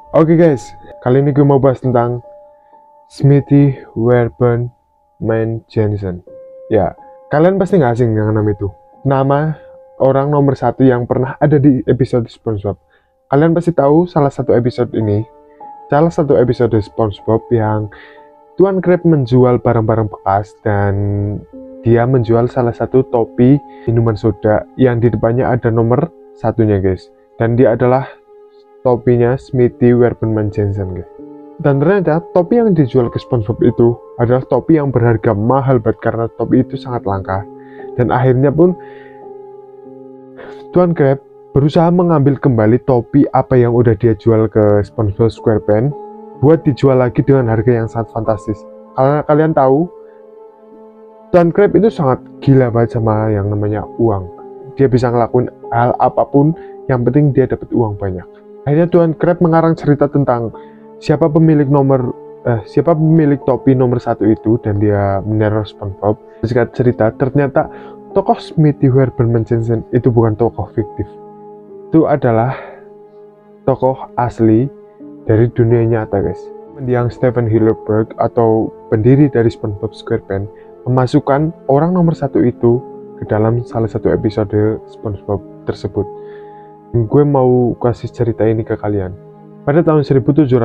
Oke guys, kali ini gue mau bahas tentang Smithy Werben Jensen. Ya, kalian pasti nggak asing dengan nama itu. Nama orang nomor satu yang pernah ada di episode SpongeBob. Kalian pasti tahu salah satu episode SpongeBob yang Tuan Krab menjual barang-barang bekas dan dia menjual salah satu topi minuman soda yang di depannya ada nomor satunya guys. Dan dia adalah topinya Smithy Werben Jensen guys. Dan ternyata topi yang dijual ke SpongeBob itu adalah topi yang berharga mahal banget karena topi itu sangat langka. Dan akhirnya pun Tuan Krab berusaha mengambil kembali topi apa yang udah dia jual ke SpongeBob SquarePants buat dijual lagi dengan harga yang sangat fantastis. Karena kalian tahu Tuan Krab itu sangat gila banget sama yang namanya uang. Dia bisa ngelakuin hal apapun, yang penting dia dapat uang banyak. Akhirnya Tuan Krab mengarang cerita tentang siapa pemilik topi nomor satu itu, dan dia meneror SpongeBob. Singkat cerita, ternyata tokoh Smithy Werben Jensen itu bukan tokoh fiktif. Itu adalah tokoh asli dari dunia nyata guys. Yang Stephen Hillenburg atau pendiri dari SpongeBob SquarePants memasukkan orang nomor satu itu ke dalam salah satu episode SpongeBob tersebut. Gue mau kasih cerita ini ke kalian. Pada tahun 1773,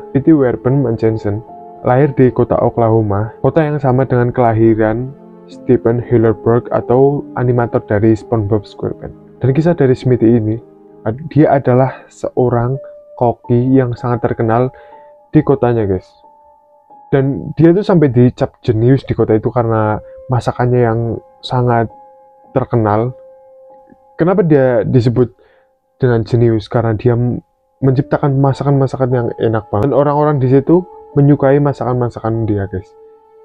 Smithy Werben Jensen lahir di kota Oklahoma, kota yang sama dengan kelahiran Stephen Hillenburg atau animator dari SpongeBob SquarePants. Dan kisah dari Smithy ini, dia adalah seorang koki yang sangat terkenal di kotanya guys. Dan dia tuh sampai dicap jenius di kota itu karena masakannya yang sangat terkenal. Kenapa dia disebut dengan jenius? Karena dia menciptakan masakan-masakan yang enak banget. Dan orang-orang di situ menyukai masakan-masakan dia guys.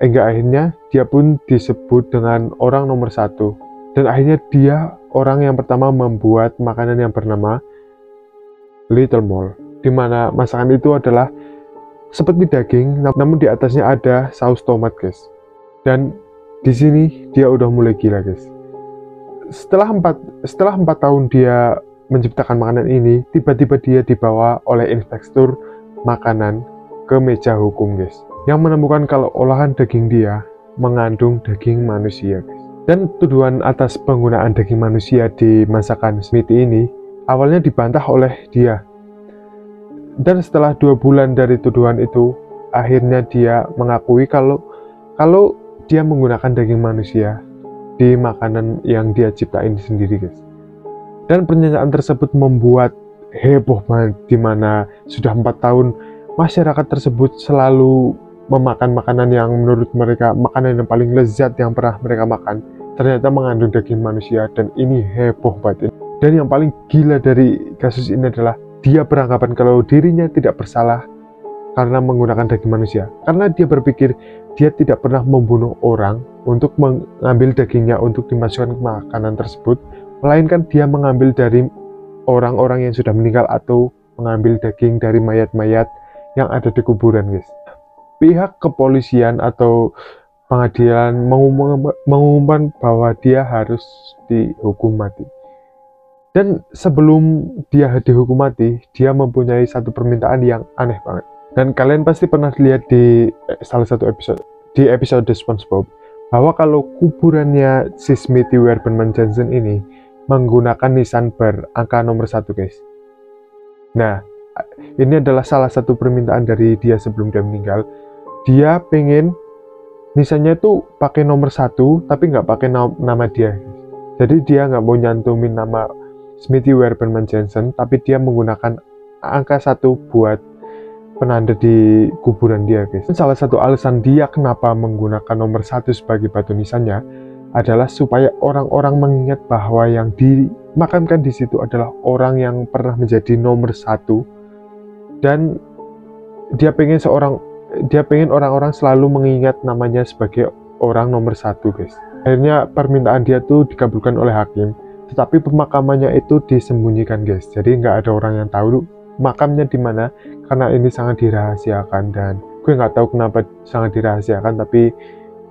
Hingga akhirnya dia pun disebut dengan orang nomor satu. Dan akhirnya dia orang yang pertama membuat makanan yang bernama Little Mole. Dimana masakan itu adalah seperti daging, namun di atasnya ada saus tomat guys. Dan di sini dia udah mulai gila guys. Setelah 4 tahun dia menciptakan makanan ini, tiba-tiba dia dibawa oleh inspektur makanan ke meja hukum guys, yang menemukan kalau olahan daging dia mengandung daging manusia guys. Dan tuduhan atas penggunaan daging manusia di masakan Smithy ini awalnya dibantah oleh dia. Dan setelah 2 bulan dari tuduhan itu, akhirnya dia mengakui kalau dia menggunakan daging manusia di makanan yang dia ciptain sendiri guys. Dan pernyataan tersebut membuat heboh banget, dimana sudah 4 tahun masyarakat tersebut selalu memakan makanan yang menurut mereka makanan yang paling lezat yang pernah mereka makan, ternyata mengandung daging manusia. Dan ini heboh banget. Dan yang paling gila dari kasus ini adalah dia beranggapan kalau dirinya tidak bersalah karena menggunakan daging manusia, karena dia berpikir dia tidak pernah membunuh orang untuk mengambil dagingnya untuk dimasukkan ke makanan tersebut, melainkan dia mengambil dari orang-orang yang sudah meninggal atau mengambil daging dari mayat-mayat yang ada di kuburan guys. Pihak kepolisian atau pengadilan mengumumkan bahwa dia harus dihukum mati. Dan sebelum dia dihukum mati, dia mempunyai satu permintaan yang aneh banget. Dan kalian pasti pernah lihat di salah satu episode SpongeBob, bahwa kalau kuburannya si Smithy Werben Jensen ini menggunakan nisan berangka nomor 1 guys. Nah, ini adalah salah satu permintaan dari dia sebelum dia meninggal. Dia pengen nisannya itu pakai nomor 1 tapi nggak pakai nama dia. Jadi dia nggak mau nyantumin nama Smithy Werben Jensen, tapi dia menggunakan angka 1 buat penanda di kuburan dia guys. Salah satu alasan dia kenapa menggunakan nomor 1 sebagai batu nisannya adalah supaya orang-orang mengingat bahwa yang dimakamkan di situ adalah orang yang pernah menjadi nomor 1, dan dia pengen orang-orang selalu mengingat namanya sebagai orang nomor 1 guys. Akhirnya permintaan dia tuh dikabulkan oleh hakim, tetapi pemakamannya itu disembunyikan guys. Jadi nggak ada orang yang tahu makamnya di mana, karena ini sangat dirahasiakan. Dan gue nggak tahu kenapa sangat dirahasiakan, tapi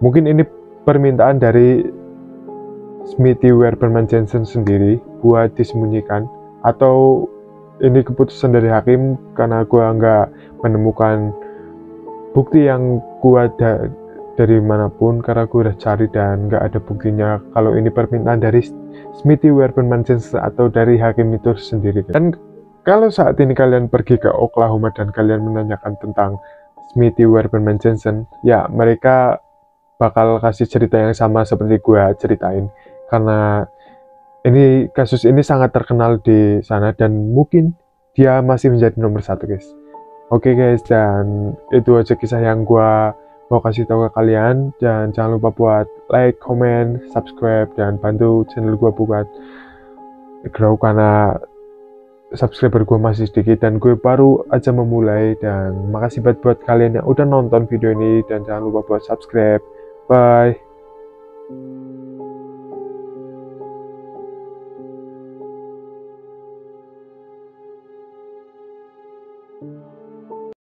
mungkin ini permintaan dari Smithy Werben Jensen sendiri buat disembunyikan, atau ini keputusan dari hakim karena gue nggak menemukan bukti yang kuat dari manapun, karena gue udah cari dan nggak ada buktinya kalau ini permintaan dari Smithy Werbenman Jensen atau dari hakim itu sendiri. Dan kalau saat ini kalian pergi ke Oklahoma dan kalian menanyakan tentang Smithy Werbenman Jensen, ya mereka bakal kasih cerita yang sama seperti gue ceritain, karena kasus ini sangat terkenal di sana dan mungkin dia masih menjadi nomor satu, guys. Oke guys, dan itu aja kisah yang gua mau kasih tahu ke kalian. Dan jangan lupa buat like, comment, subscribe, dan bantu channel gua buat grow, karena subscriber gua masih sedikit dan gue baru aja memulai. Dan makasih buat kalian yang udah nonton video ini, dan jangan lupa buat subscribe. Bye.